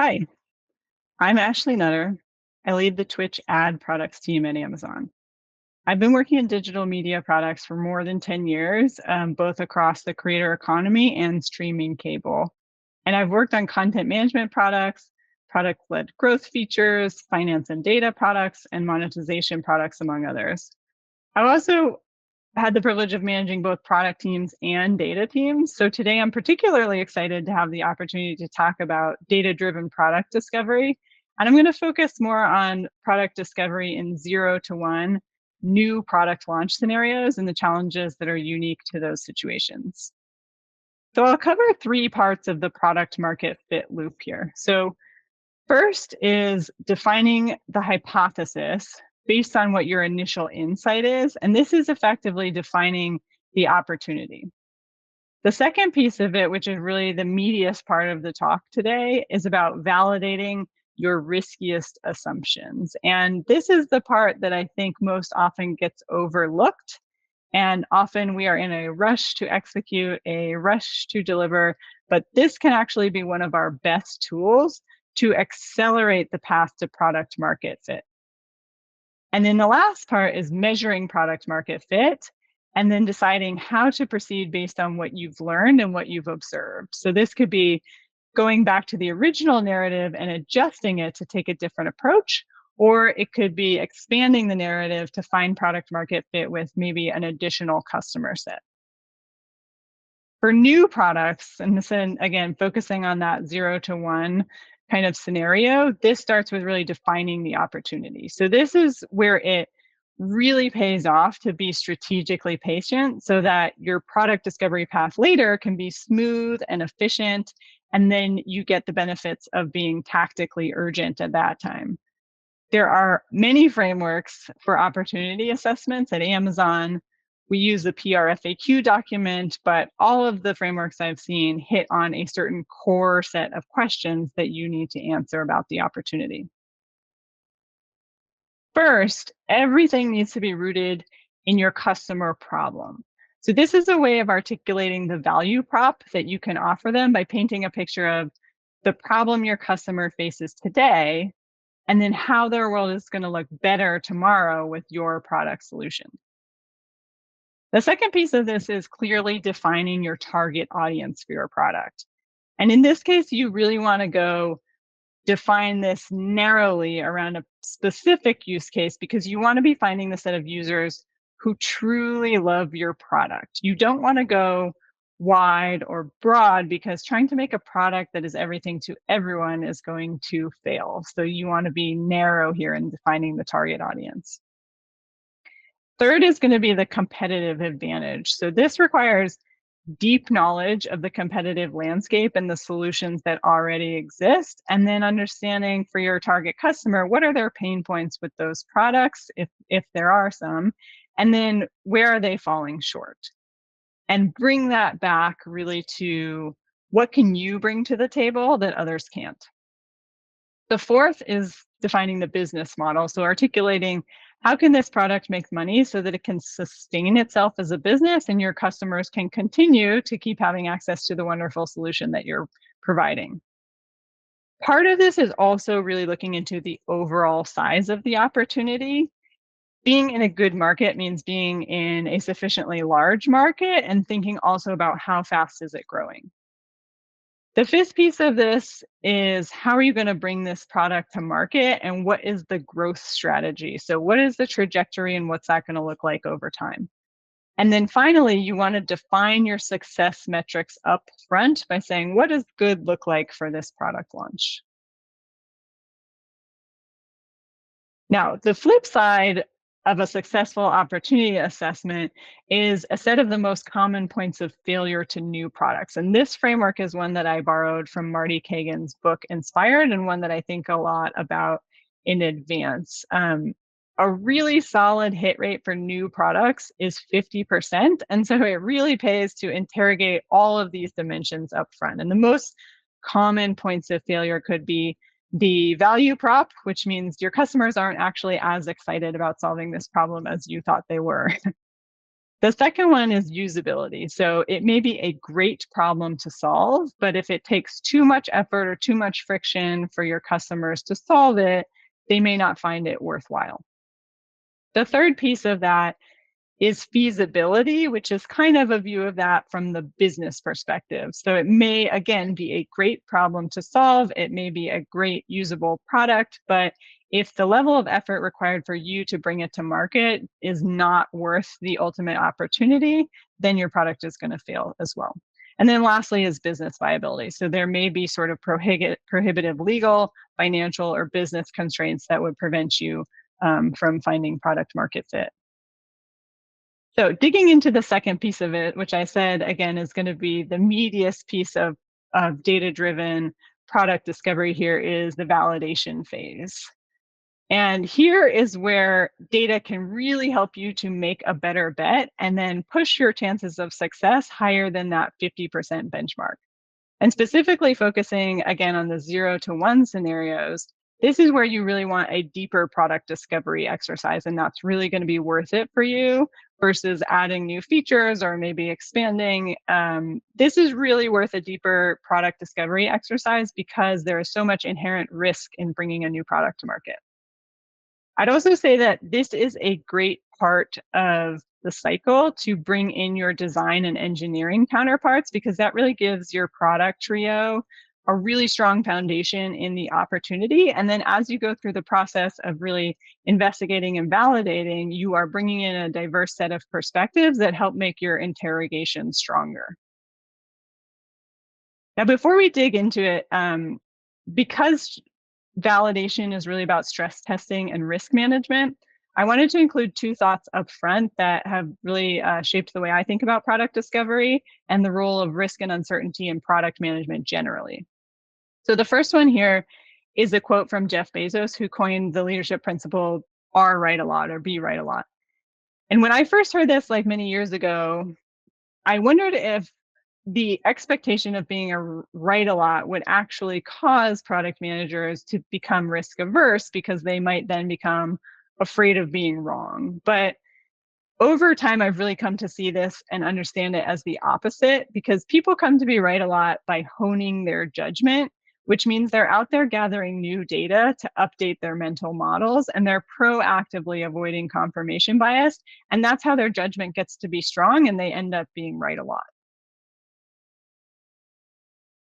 Hi, I'm Ashley Nutter. I lead the Twitch ad products team at Amazon. I've been working in digital media products for more than 10 years, both across the creator economy and streaming cable. And I've worked on content management products, product-led growth features, finance and data products, and monetization products, among others. I've also had the privilege of managing both product teams and data teams. So today I'm particularly excited to have the opportunity to talk about data-driven product discovery. And I'm going to focus more on product discovery in 0 to 1 new product launch scenarios and the challenges that are unique to those situations. So I'll cover 3 parts of the product market fit loop here. So first is defining the hypothesis based on what your initial insight is, and this is effectively defining the opportunity. The second piece of it, which is really the meatiest part of the talk today, is about validating your riskiest assumptions. And this is the part that I think most often gets overlooked. And often we are in a rush to execute, a rush to deliver, but this can actually be one of our best tools to accelerate the path to product market fit. And then the last part is measuring product market fit and then deciding how to proceed based on what you've learned and what you've observed. So this could be going back to the original narrative and adjusting it to take a different approach, or it could be expanding the narrative to find product market fit with maybe an additional customer set. For new products, and this, again, focusing on that 0 to 1 kind of scenario, this starts with really defining the opportunity. So this is where it really pays off to be strategically patient so that your product discovery path later can be smooth and efficient, and then you get the benefits of being tactically urgent at that time. There are many frameworks for opportunity assessments at Amazon. We use the PRFAQ document, but all of the frameworks I've seen hit on a certain core set of questions that you need to answer about the opportunity. First, everything needs to be rooted in your customer problem. So this is a way of articulating the value prop that you can offer them by painting a picture of the problem your customer faces today, and then how their world is going to look better tomorrow with your product solution. The second piece of this is clearly defining your target audience for your product. And in this case, you really want to go define this narrowly around a specific use case because you want to be finding the set of users who truly love your product. You don't want to go wide or broad because trying to make a product that is everything to everyone is going to fail. So you want to be narrow here in defining the target audience. Third is going to be the competitive advantage. So this requires deep knowledge of the competitive landscape and the solutions that already exist, and then understanding for your target customer, what are their pain points with those products, if there are some, and then where are they falling short? And bring that back really to what can you bring to the table that others can't. The fourth is defining the business model. So articulating how can this product make money so that it can sustain itself as a business and your customers can continue to keep having access to the wonderful solution that you're providing. Part of this is also really looking into the overall size of the opportunity. Being in a good market means being in a sufficiently large market and thinking also about how fast is it growing. The fifth piece of this is how are you going to bring this product to market and what is the growth strategy? So what is the trajectory and what's that going to look like over time? And then finally, you want to define your success metrics up front by saying, what does good look like for this product launch? Now, the flip side of a successful opportunity assessment is a set of the most common points of failure to new products. And this framework is one that I borrowed from Marty Kagan's book, Inspired, and one that I think a lot about in advance. A really solid hit rate for new products is 50%. And so it really pays to interrogate all of these dimensions up front. And the most common points of failure could be the value prop, which means your customers aren't actually as excited about solving this problem as you thought they were. The second one is usability. So it may be a great problem to solve, but if it takes too much effort or too much friction for your customers to solve it, they may not find it worthwhile. The third piece of that is feasibility, which is kind of a view of that from the business perspective. So it may, again, be a great problem to solve. It may be a great usable product, but if the level of effort required for you to bring it to market is not worth the ultimate opportunity, then your product is going to fail as well. And then lastly is business viability. So there may be sort of prohibitive legal, financial, or business constraints that would prevent you from finding product market fit. So digging into the second piece of it, which I said again is going to be the meatiest piece of data-driven product discovery here, is the validation phase. And here is where data can really help you to make a better bet and then push your chances of success higher than that 50% benchmark. And specifically focusing again on the 0 to 1 scenarios, this is where you really want a deeper product discovery exercise, and that's really going to be worth it for you versus adding new features or maybe expanding. This is really worth a deeper product discovery exercise because there is so much inherent risk in bringing a new product to market. I'd also say that this is a great part of the cycle to bring in your design and engineering counterparts, because that really gives your product trio a really strong foundation in the opportunity. And then as you go through the process of really investigating and validating, you are bringing in a diverse set of perspectives that help make your interrogation stronger. Now, before we dig into it, because validation is really about stress testing and risk management, I wanted to include two thoughts up front that have really shaped the way I think about product discovery and the role of risk and uncertainty in product management generally. So the first one here is a quote from Jeff Bezos, who coined the leadership principle R write a lot or B write a lot. And when I first heard this like many years ago, I wondered if the expectation of being a right a lot would actually cause product managers to become risk averse because they might then become afraid of being wrong. But over time, I've really come to see this and understand it as the opposite, because people come to be right a lot by honing their judgment, which means they're out there gathering new data to update their mental models, and they're proactively avoiding confirmation bias. And that's how their judgment gets to be strong, and they end up being right a lot.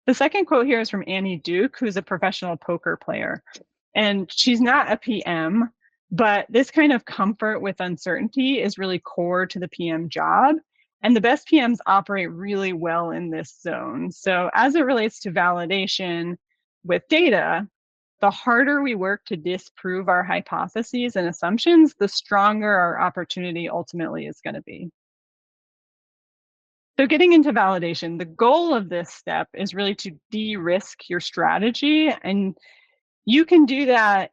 The second quote here is from Annie Duke, who's a professional poker player. And she's not a PM, but this kind of comfort with uncertainty is really core to the PM job. And the best PMs operate really well in this zone. So as it relates to validation with data, the harder we work to disprove our hypotheses and assumptions, the stronger our opportunity ultimately is going to be. So getting into validation, the goal of this step is really to de-risk your strategy. And you can do that,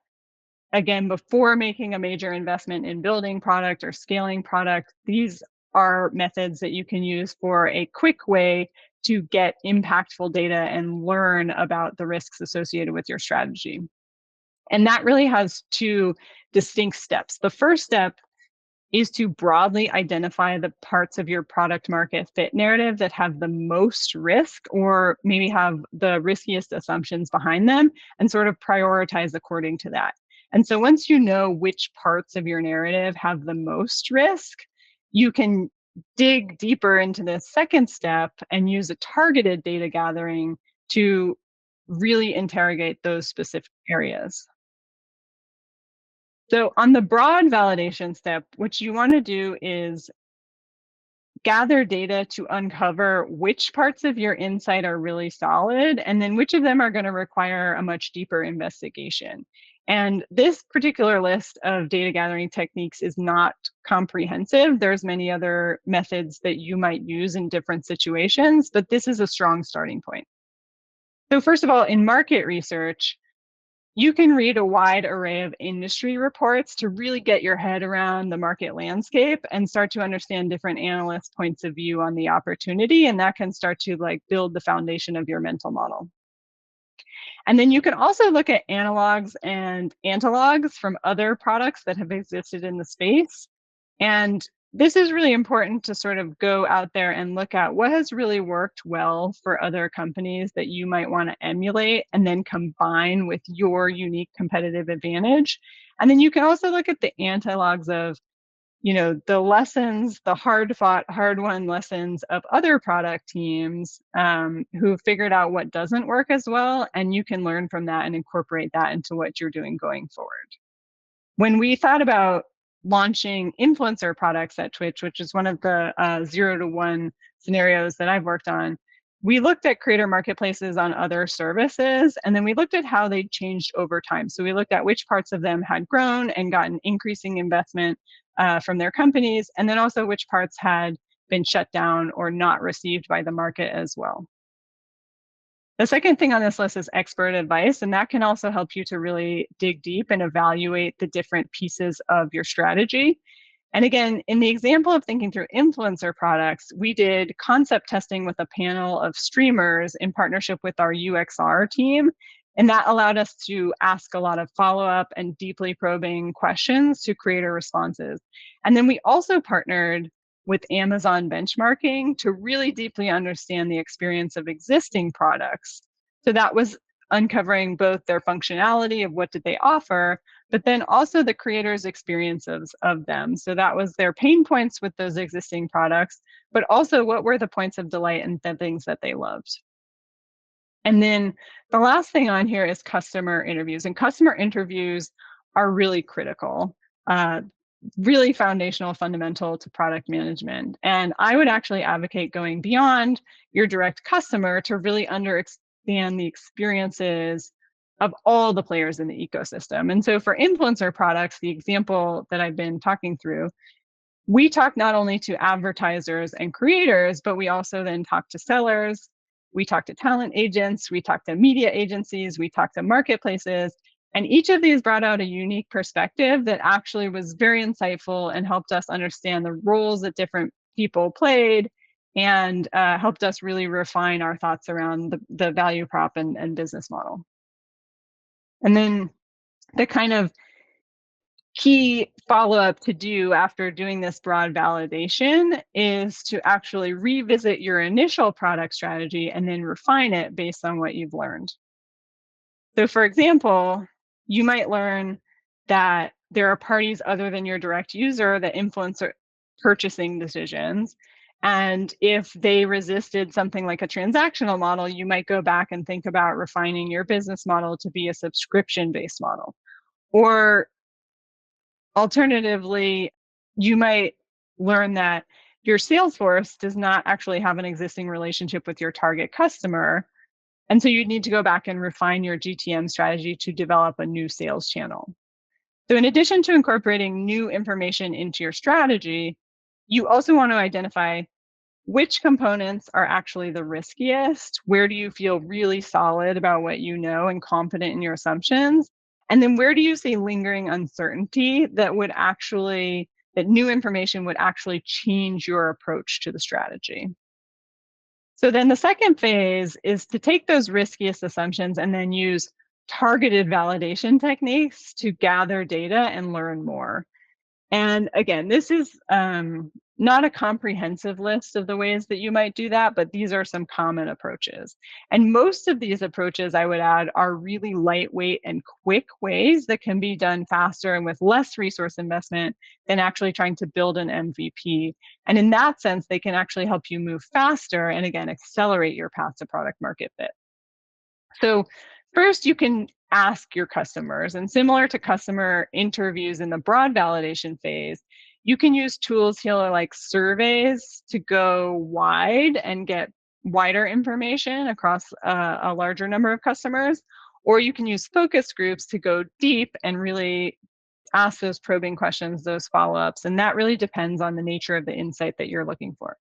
again, before making a major investment in building product or scaling product. These are methods that you can use for a quick way to get impactful data and learn about the risks associated with your strategy. And that really has two distinct steps. The first step is to broadly identify the parts of your product market fit narrative that have the most risk or maybe have the riskiest assumptions behind them, and sort of prioritize according to that. And so once you know which parts of your narrative have the most risk, you can dig deeper into the second step and use a targeted data gathering to really interrogate those specific areas. So on the broad validation step, what you want to do is gather data to uncover which parts of your insight are really solid, and then which of them are going to require a much deeper investigation. And this particular list of data gathering techniques is not comprehensive. There's many other methods that you might use in different situations, but this is a strong starting point. So first of all, in market research, you can read a wide array of industry reports to really get your head around the market landscape and start to understand different analysts' points of view on the opportunity. And that can start to like build the foundation of your mental model. And then you can also look at analogs and analogs from other products that have existed in the space. And this is really important to sort of go out there and look at what has really worked well for other companies that you might want to emulate and then combine with your unique competitive advantage. And then you can also look at the antilogs of, the lessons, the hard fought, hard won lessons of other product teams who figured out what doesn't work as well. And you can learn from that and incorporate that into what you're doing going forward. When we thought about launching influencer products at Twitch, which is one of the 0 to 1 scenarios that I've worked on, we looked at creator marketplaces on other services, and then we looked at how they changed over time. So we looked at which parts of them had grown and gotten increasing investment from their companies, and then also which parts had been shut down or not received by the market as well. The second thing on this list is expert advice, and that can also help you to really dig deep and evaluate the different pieces of your strategy. And again, in the example of thinking through influencer products, we did concept testing with a panel of streamers in partnership with our UXR team. And that allowed us to ask a lot of follow-up and deeply probing questions to creator responses. And then we also partnered with Amazon benchmarking to really deeply understand the experience of existing products. So that was uncovering both their functionality of what did they offer, but then also the creators' experiences of them. So that was their pain points with those existing products, but also what were the points of delight and the things that they loved. And then the last thing on here is customer interviews. And customer interviews are really critical, really foundational, fundamental to product management. And I would actually advocate going beyond your direct customer to really understand the experiences of all the players in the ecosystem. And so for influencer products, the example that I've been talking through, we talk not only to advertisers and creators, but we also then talk to sellers, we talk to talent agents, we talk to media agencies, we talk to marketplaces. And each of these brought out a unique perspective that actually was very insightful and helped us understand the roles that different people played and helped us really refine our thoughts around the value prop and business model. And then the kind of key follow-up to do after doing this broad validation is to actually revisit your initial product strategy and then refine it based on what you've learned. So for example, you might learn that there are parties other than your direct user that influence purchasing decisions. And if they resisted something like a transactional model, you might go back and think about refining your business model to be a subscription-based model. Or alternatively, you might learn that your sales force does not actually have an existing relationship with your target customer. And so you need to go back and refine your GTM strategy to develop a new sales channel. So in addition to incorporating new information into your strategy, you also want to identify which components are actually the riskiest. Where do you feel really solid about what you know and confident in your assumptions? And then where do you see lingering uncertainty that new information would actually change your approach to the strategy? So then the second phase is to take those riskiest assumptions and then use targeted validation techniques to gather data and learn more. And again, this is not a comprehensive list of the ways that you might do that, but these are some common approaches. And most of these approaches, I would add, are really lightweight and quick ways that can be done faster and with less resource investment than actually trying to build an MVP. And in that sense, they can actually help you move faster and again, accelerate your path to product market fit. So first, you can ask your customers, and similar to customer interviews in the broad validation phase, you can use tools here like surveys to go wide and get wider information across a larger number of customers, or you can use focus groups to go deep and really ask those probing questions, those follow-ups, and that really depends on the nature of the insight that you're looking for.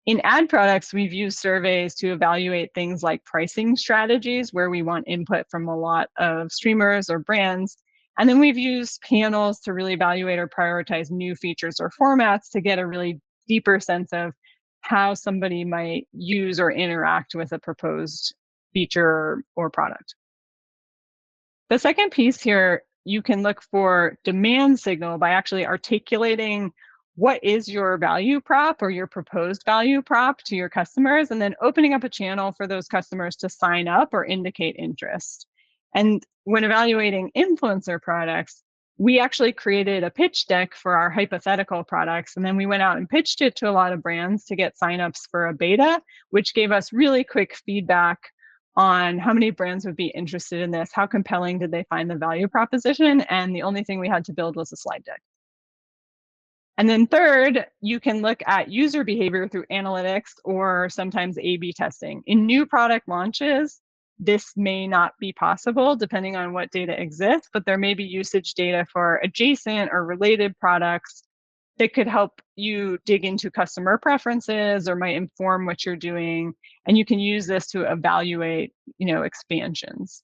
In ad products, we've used surveys to evaluate things like pricing strategies, where we want input from a lot of streamers or brands. And then we've used panels to really evaluate or prioritize new features or formats to get a really deeper sense of how somebody might use or interact with a proposed feature or product. The second piece here, you can look for demand signal by actually articulating what is your value prop or your proposed value prop to your customers, and then opening up a channel for those customers to sign up or indicate interest. And when evaluating influencer products, we actually created a pitch deck for our hypothetical products. And then we went out and pitched it to a lot of brands to get signups for a beta, which gave us really quick feedback on how many brands would be interested in this, how compelling did they find the value proposition, and the only thing we had to build was a slide deck. And then third, you can look at user behavior through analytics or sometimes A/B testing. In new product launches, this may not be possible depending on what data exists, but there may be usage data for adjacent or related products that could help you dig into customer preferences or might inform what you're doing. And you can use this to evaluate, expansions.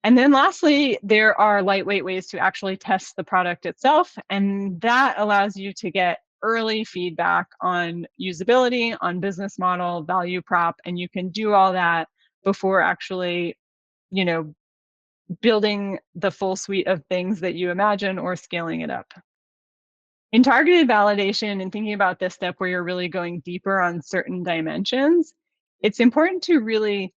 And then lastly, there are lightweight ways to actually test the product itself. And that allows you to get early feedback on usability, on business model, value prop, and you can do all that before actually, you know, building the full suite of things that you imagine or scaling it up. In targeted validation and thinking about this step where you're really going deeper on certain dimensions, it's important to really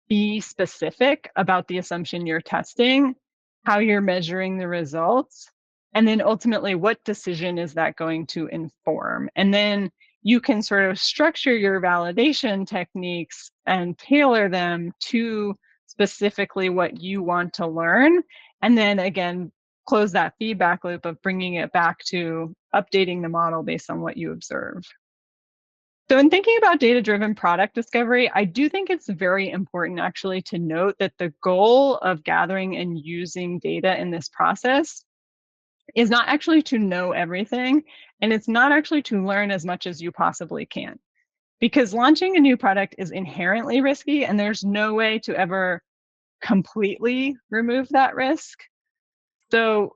be specific about the assumption you're testing, how you're measuring the results, and then ultimately what decision is that going to inform. And then you can sort of structure your validation techniques and tailor them to specifically what you want to learn. And then again, close that feedback loop of bringing it back to updating the model based on what you observe. So in thinking about data-driven product discovery, I do think it's very important actually to note that the goal of gathering and using data in this process is not actually to know everything, and it's not actually to learn as much as you possibly can. Because launching a new product is inherently risky, and there's no way to ever completely remove that risk. So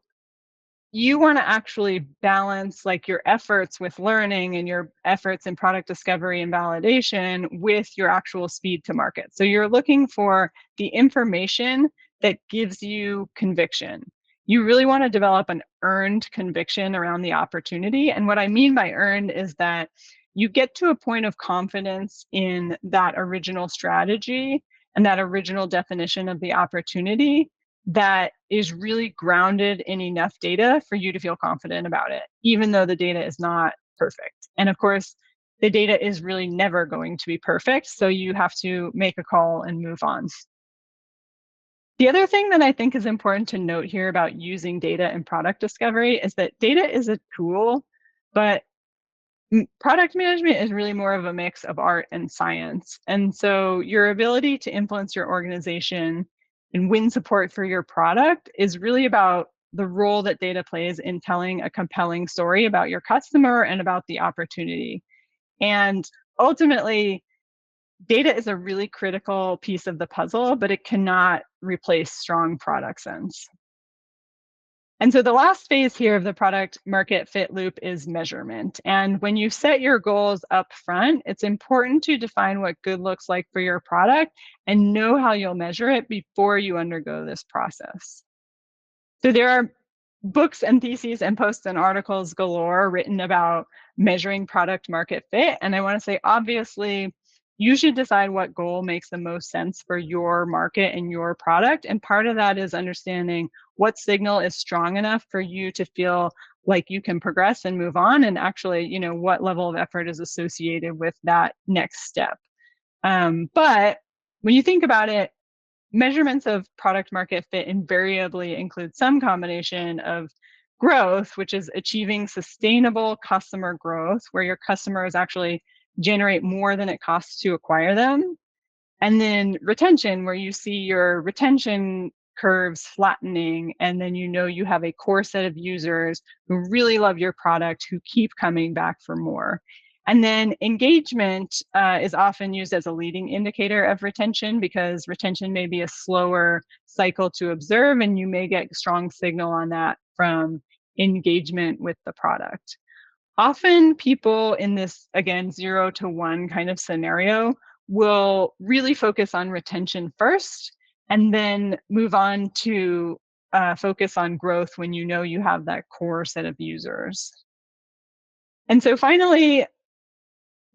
you want to actually balance like your efforts with learning and your efforts in product discovery and validation with your actual speed to market. So you're looking for the information that gives you conviction. You really want to develop an earned conviction around the opportunity. And what I mean by earned is that you get to a point of confidence in that original strategy and that original definition of the opportunity that is really grounded in enough data for you to feel confident about it, even though the data is not perfect. And of course, the data is really never going to be perfect. So you have to make a call and move on. The other thing that I think is important to note here about using data in product discovery is that data is a tool, but product management is really more of a mix of art and science. And so your ability to influence your organization and win support for your product is really about the role that data plays in telling a compelling story about your customer and about the opportunity. And ultimately, data is a really critical piece of the puzzle, but it cannot replace strong product sense. And so the last phase here of the product market fit loop is measurement. And when you set your goals up front, it's important to define what good looks like for your product and know how you'll measure it before you undergo this process. So there are books and theses and posts and articles galore written about measuring product market fit. And I want to say, obviously, you should decide what goal makes the most sense for your market and your product. And part of that is understanding what signal is strong enough for you to feel like you can progress and move on. And actually, what level of effort is associated with that next step. But when you think about it, measurements of product market fit invariably include some combination of growth, which is achieving sustainable customer growth, where your customers actually generate more than it costs to acquire them. And then retention, where you see your retention curves flattening, and then you have a core set of users who really love your product, who keep coming back for more. And then engagement is often used as a leading indicator of retention, because retention may be a slower cycle to observe, and you may get strong signal on that from engagement with the product. Often people in this, again, 0 to 1 kind of scenario will really focus on retention first and then move on to focus on growth when you have that core set of users. And so finally,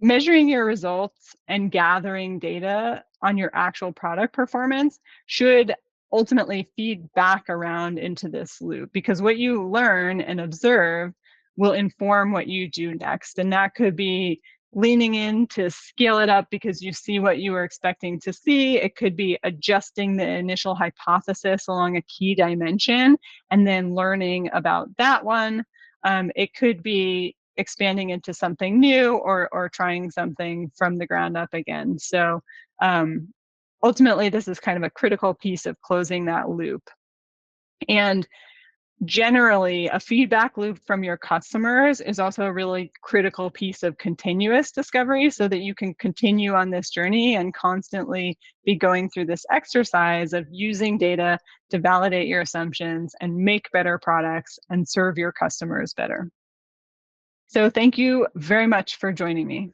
measuring your results and gathering data on your actual product performance should ultimately feed back around into this loop, because what you learn and observe will inform what you do next. And that could be leaning in to scale it up because you see what you were expecting to see. It could be adjusting the initial hypothesis along a key dimension and then learning about that one. It could be expanding into something new, or trying something from the ground up again. So ultimately, this is kind of a critical piece of closing that loop. And generally, a feedback loop from your customers is also a really critical piece of continuous discovery, so that you can continue on this journey and constantly be going through this exercise of using data to validate your assumptions and make better products and serve your customers better. So thank you very much for joining me.